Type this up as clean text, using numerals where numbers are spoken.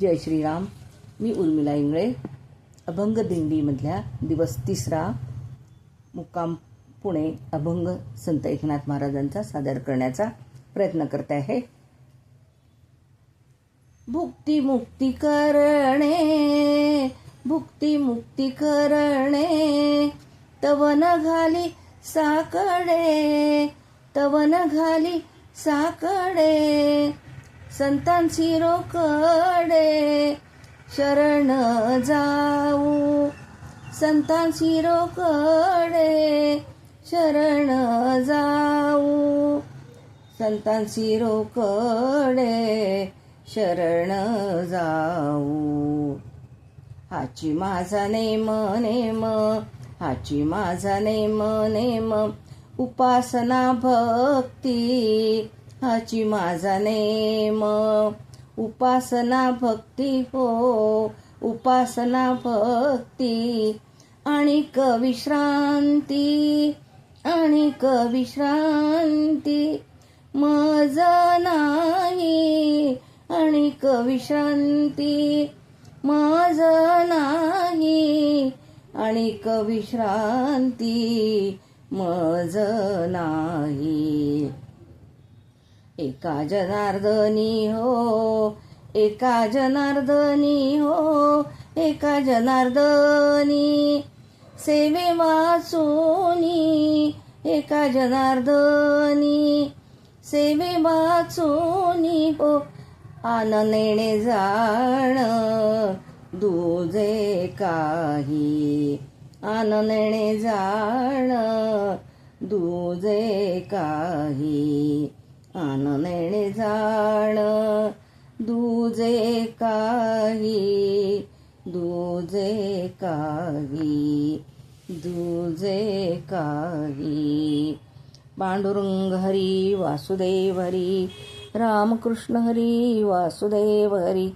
जय श्रीराम. मी उर्मिला इंगळे. अभंग दिंडीमधल्या दिवस 3 मुक्काम पुणे अभंग संत एकनाथ महाराजांचा सादर करण्याचा प्रयत्न करते आहे. भुक्ती मुक्ती करणे, भुक्ती मुक्ती करणे, तवन घाली साकडे, तवन घाली साकडे, संतांची रोकडे शरण जाऊ, संतांची रोकडे शरण जाऊ, संतांची रोकडे शरण जाऊ. हाची माझा नेम नेम, हाची माझा नेम नेम, उपासना भक्ती, हाची माझा नेम, उपासना भक्ती हो, उपासना भक्ती, आणिक विश्रांती, आणिक विश्रांती मज नाही, आणिक विश्रांती मज नाही, आणिक विश्रांती मज नाही. एका जनार्दनी हो, एका जनार्दनी हो, एका जनार्दनी सेवे वाचूनी, एका जनार्दनी सेवे वाचूनी हो, आन नेणे जाण दुजे काही, आन नेणे जाण दुजे काही, आन नेणे जाण दुजे काही, दुजे काही, दुजे काही. पांडुरंग हरी वासुदेव हरी, रामकृष्ण हरी वासुदेव हरी.